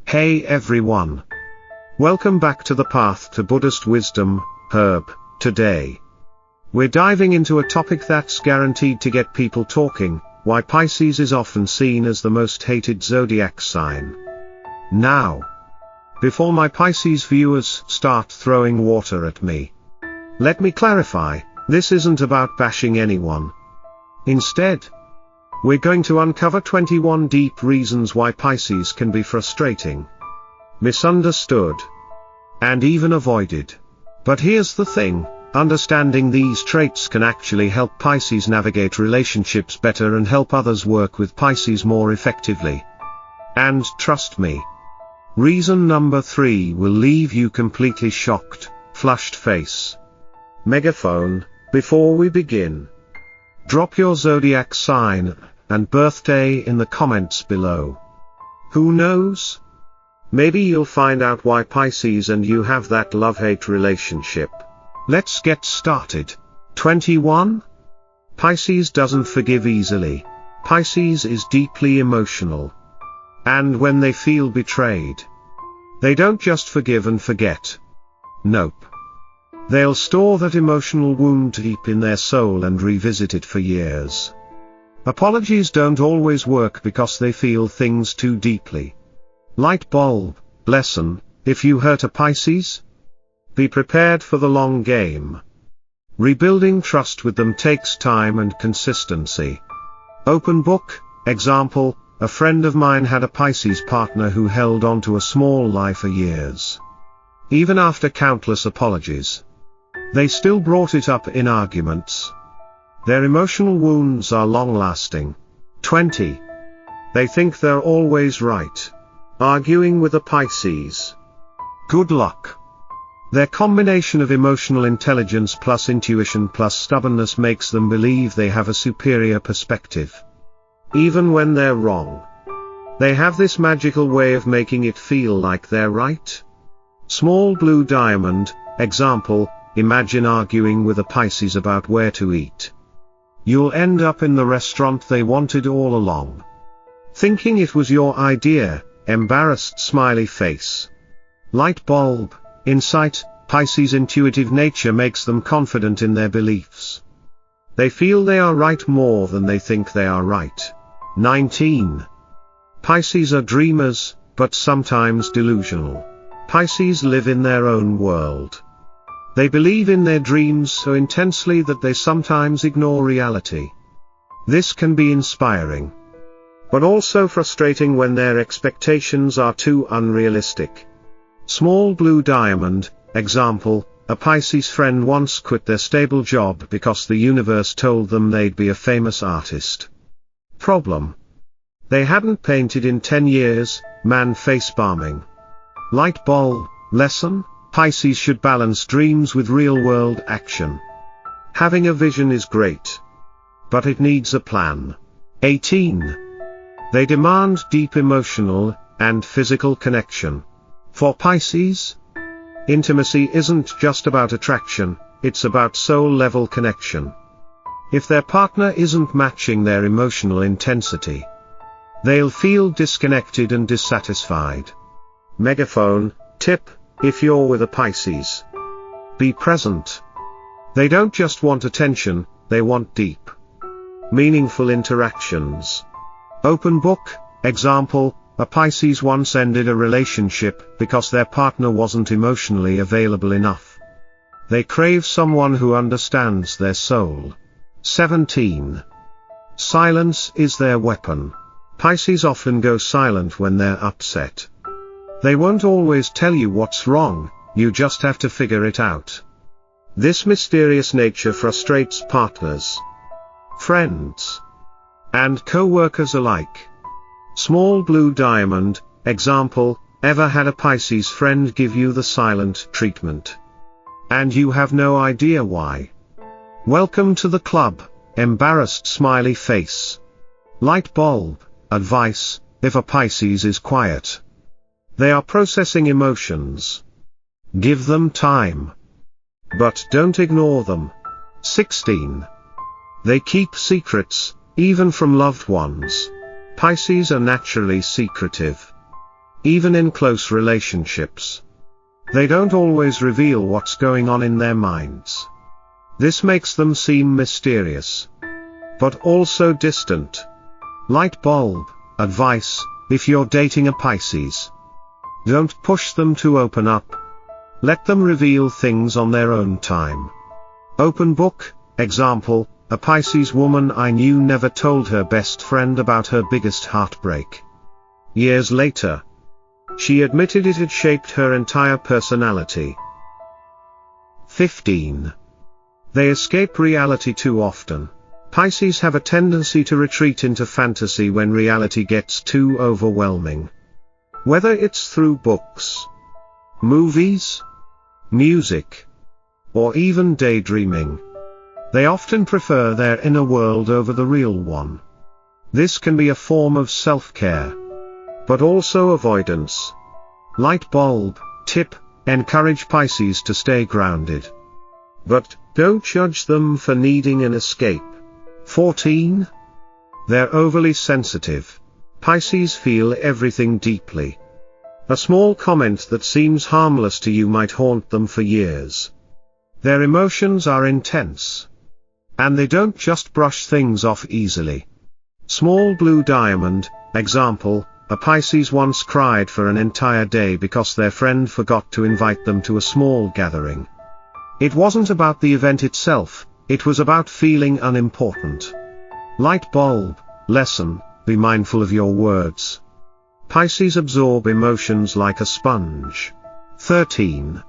Hey everyone. Welcome back to the Path to Buddhist Wisdom, Herb. Today, we're diving into a topic that's guaranteed to get people talking, why Pisces is often seen as the most hated zodiac sign. Now, before my Pisces viewers start throwing water at me, let me clarify, this isn't about bashing anyone. Instead, we're going to uncover 21 deep reasons why Pisces can be frustrating, misunderstood, and even avoided. But here's the thing, understanding these traits can actually help Pisces navigate relationships better and help others work with Pisces more effectively. And trust me, reason number 3 will leave you completely shocked, flushed face. Megaphone, before we begin, drop your zodiac sign and birthday in the comments below. Who knows? Maybe you'll find out why Pisces and you have that love-hate relationship. Let's get started. 21. Pisces doesn't forgive easily. Pisces is deeply emotional. And when they feel betrayed, they don't just forgive and forget. Nope. They'll store that emotional wound deep in their soul and revisit it for years. Apologies don't always work because they feel things too deeply. Light bulb lesson: if you hurt a Pisces, be prepared for the long game. Rebuilding trust with them takes time and consistency. Open book example: a friend of mine had a Pisces partner who held on to a small lie for years. Even after countless apologies, they still brought it up in arguments. Their emotional wounds are long-lasting. 20. They think they're always right. Arguing with a Pisces. Good luck. Their combination of emotional intelligence plus intuition plus stubbornness makes them believe they have a superior perspective. Even when they're wrong, they have this magical way of making it feel like they're right. Small blue diamond example: imagine arguing with a Pisces about where to eat. You'll end up in the restaurant they wanted all along, thinking it was your idea. Embarrassed smiley face. Light bulb insight: Pisces' intuitive nature makes them confident in their beliefs. They feel they are right more than they think they are right. 19. Pisces are dreamers, but sometimes delusional. Pisces live in their own world. They believe in their dreams so intensely that they sometimes ignore reality. This can be inspiring, but also frustrating when their expectations are too unrealistic. Small blue diamond example: a Pisces friend once quit their stable job because the universe told them they'd be a famous artist. Problem: they hadn't painted in 10 years, man face palming. Light bulb lesson: Pisces should balance dreams with real-world action. Having a vision is great, but it needs a plan. 18. They demand deep emotional and physical connection. For Pisces, intimacy isn't just about attraction, it's about soul-level connection. If their partner isn't matching their emotional intensity, they'll feel disconnected and dissatisfied. Megaphone tip: if you're with a Pisces, be present. They don't just want attention, they want deep, meaningful interactions. Open book example: a Pisces once ended a relationship because their partner wasn't emotionally available enough. They crave someone who understands their soul. 17. Silence is their weapon. Pisces often go silent when they're upset. They won't always tell you what's wrong, you just have to figure it out. This mysterious nature frustrates partners, friends, and co-workers alike. Small blue diamond example: ever had a Pisces friend give you the silent treatment, and you have no idea why? Welcome to the club. Embarrassed smiley face. Light bulb advice: if a Pisces is quiet, they are processing emotions. Give them time, but don't ignore them. 16. They keep secrets, even from loved ones. Pisces are naturally secretive. even in close relationships. They don't always reveal what's going on in their minds. This makes them seem mysterious, but also distant. Light bulb advice: if you're dating a Pisces, don't push them to open up. Let them reveal things on their own time. Open book example: a Pisces woman I knew never told her best friend about her biggest heartbreak. Years later, she admitted it had shaped her entire personality. 15. They escape reality too often. Pisces have a tendency to retreat into fantasy when reality gets too overwhelming. Whether it's through books, movies, music, or even daydreaming, they often prefer their inner world over the real one. This can be a form of self-care, but also avoidance. Light bulb tip: encourage Pisces to stay grounded, but don't judge them for needing an escape. 14. They're overly sensitive. Pisces feel everything deeply. A small comment that seems harmless to you might haunt them for years. Their emotions are intense, and they don't just brush things off easily. Small blue diamond example: a Pisces once cried for an entire day because their friend forgot to invite them to a small gathering. It wasn't about the event itself, it was about feeling unimportant. Light bulb lesson: be mindful of your words. Pisces absorb emotions like a sponge. 13.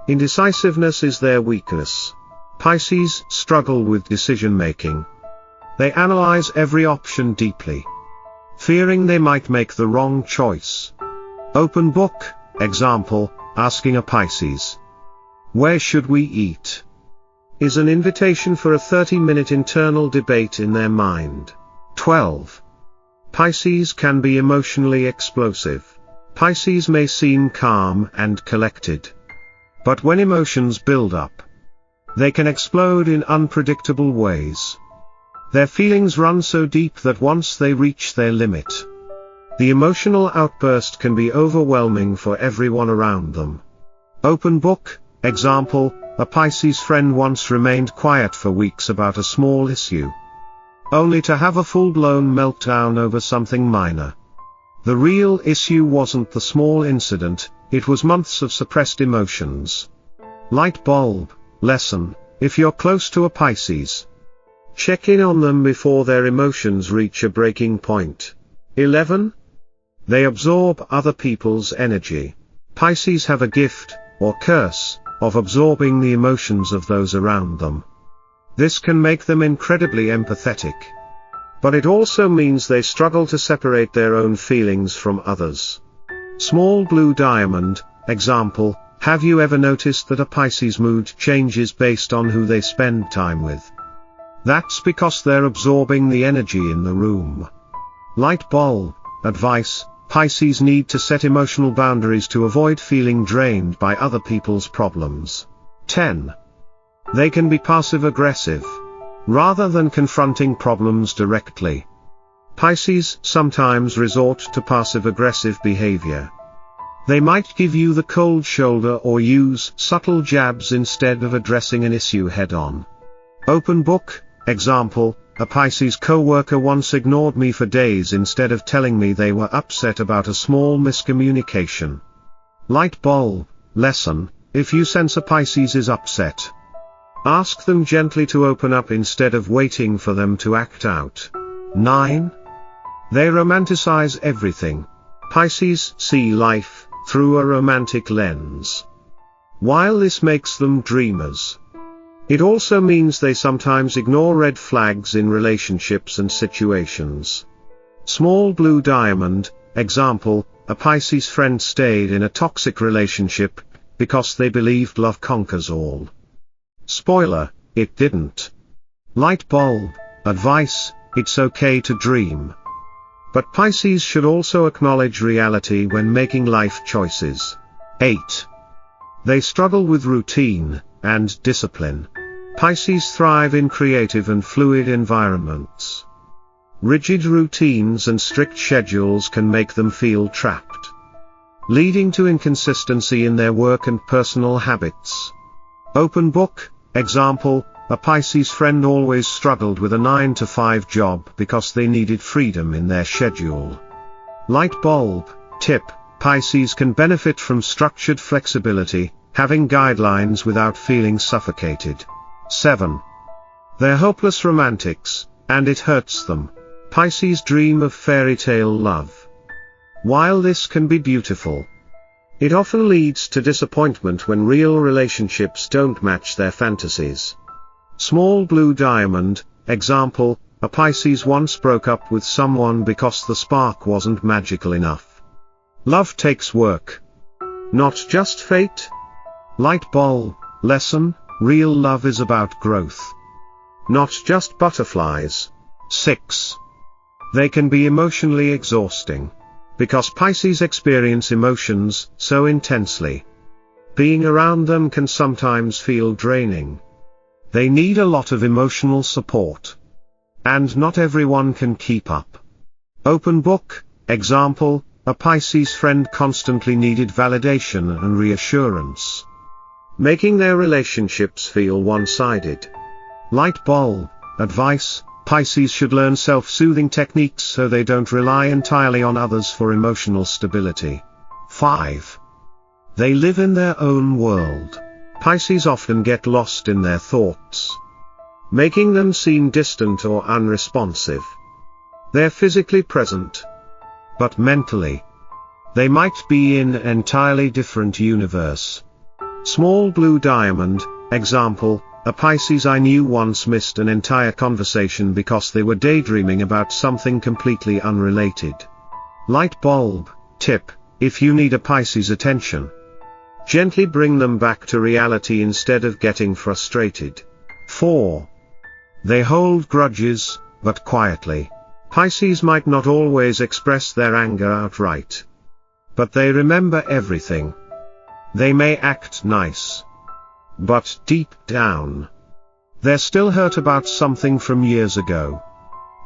Indecisiveness is their weakness. Pisces struggle with decision-making. They analyze every option deeply, fearing they might make the wrong choice. Open book example: asking a Pisces, "Where should we eat?" is an invitation for a 30-minute internal debate in their mind. 12. Pisces can be emotionally explosive. Pisces may seem calm and collected, but when emotions build up, they can explode in unpredictable ways. Their feelings run so deep that once they reach their limit, the emotional outburst can be overwhelming for everyone around them. Open book example: a Pisces friend once remained quiet for weeks about a small issue, only to have a full-blown meltdown over something minor. The real issue wasn't the small incident, it was months of suppressed emotions. Light bulb lesson: if you're close to a Pisces, check in on them before their emotions reach a breaking point. 11. They absorb other people's energy. Pisces have a gift, or curse, of absorbing the emotions of those around them. This can make them incredibly empathetic, but it also means they struggle to separate their own feelings from others. Small blue diamond example: have you ever noticed that a Pisces mood changes based on who they spend time with? That's because they're absorbing the energy in the room. Light bulb advice: Pisces need to set emotional boundaries to avoid feeling drained by other people's problems. 10. They can be passive-aggressive. Rather than confronting problems directly, Pisces sometimes resort to passive-aggressive behavior. They might give you the cold shoulder or use subtle jabs instead of addressing an issue head-on. Open book example: a Pisces co-worker once ignored me for days instead of telling me they were upset about a small miscommunication. Light bulb lesson: if you sense a Pisces is upset, ask them gently to open up instead of waiting for them to act out. 9. They romanticize everything. Pisces see life through a romantic lens. While this makes them dreamers, it also means they sometimes ignore red flags in relationships and situations. Small blue diamond example: a Pisces friend stayed in a toxic relationship because they believed love conquers all. Spoiler, it didn't. Light bulb advice: it's okay to dream, but Pisces should also acknowledge reality when making life choices. 8. They struggle with routine and discipline. Pisces thrive in creative and fluid environments. Rigid routines and strict schedules can make them feel trapped. leading to inconsistency in their work and personal habits. Open book, example, a Pisces friend always struggled with a 9-to-5 job because they needed freedom in their schedule. Light bulb, tip, Pisces can benefit from structured flexibility, having guidelines without feeling suffocated. 7. They're hopeless romantics, and it hurts them. Pisces dream of fairy tale love. While this can be beautiful, it often leads to disappointment when real relationships don't match their fantasies. Small blue diamond, example, a Pisces once broke up with someone because the spark wasn't magical enough. Love takes work, not just fate. Light bulb, lesson, real love is about growth, not just butterflies. 6. They can be emotionally exhausting, because Pisces experience emotions so intensely. Being around them can sometimes feel draining. They need a lot of emotional support, and not everyone can keep up. Open book, example, a Pisces friend constantly needed validation and reassurance, making their relationships feel one-sided. Light bulb, advice, Pisces should learn self-soothing techniques so they don't rely entirely on others for emotional stability. 5. They live in their own world. Pisces often get lost in their thoughts, making them seem distant or unresponsive. They're physically present, but mentally, they might be in an entirely different universe. Small blue diamond, example, a Pisces I knew once missed an entire conversation because they were daydreaming about something completely unrelated. Light bulb, tip, if you need a Pisces attention, gently bring them back to reality instead of getting frustrated. 4. They hold grudges, but quietly. Pisces might not always express their anger outright, but they remember everything. They may act nice, but deep down, they're still hurt about something from years ago.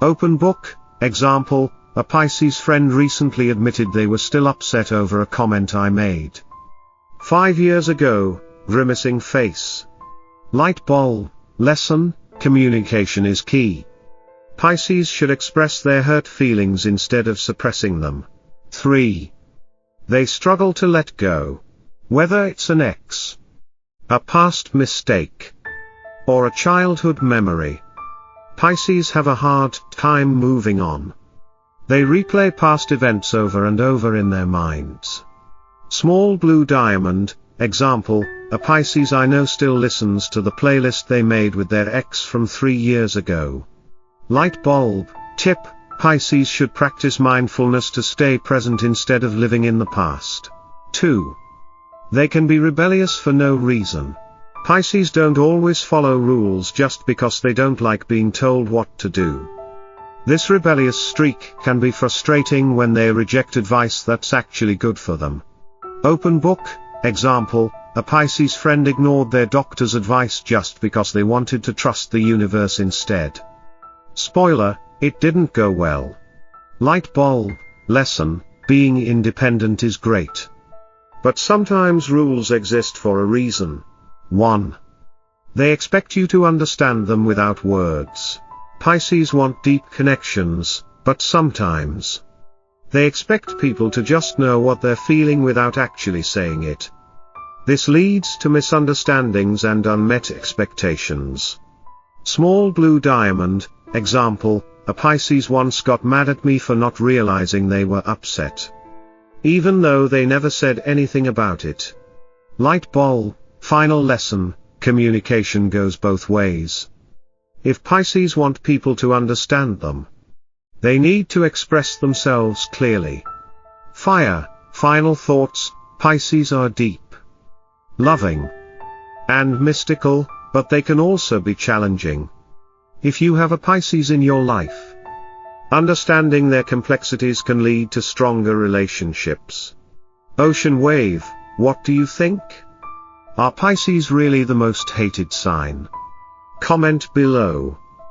Open book, example, a Pisces friend recently admitted they were still upset over a comment I made 5 years ago, grimacing face. Light bulb, lesson, communication is key. Pisces should express their hurt feelings instead of suppressing them. 3. They struggle to let go. Whether it's an ex, a past mistake, or a childhood memory, Pisces have a hard time moving on. They replay past events over and over in their minds. Small blue diamond, example, a Pisces I know still listens to the playlist they made with their ex from 3 years ago. Light bulb, tip, Pisces should practice mindfulness to stay present instead of living in the past. 2. They can be rebellious for no reason. Pisces don't always follow rules just because they don't like being told what to do. This rebellious streak can be frustrating when they reject advice that's actually good for them. Open book, example, a Pisces friend ignored their doctor's advice just because they wanted to trust the universe instead. Spoiler, it didn't go well. Light bulb, lesson, being independent is great, but sometimes rules exist for a reason. 1. They expect you to understand them without words. Pisces want deep connections, but sometimes they expect people to just know what they're feeling without actually saying it. This leads to misunderstandings and unmet expectations. Small blue diamond, example, a Pisces once got mad at me for not realizing they were upset, even though they never said anything about it. Light bulb, final lesson, communication goes both ways. If Pisces want people to understand them, they need to express themselves clearly. Fire, final thoughts, Pisces are deep, loving, and mystical, but they can also be challenging. If you have a Pisces in your life, understanding their complexities can lead to stronger relationships. Ocean wave, what do you think? Are Pisces really the most hated sign? Comment below.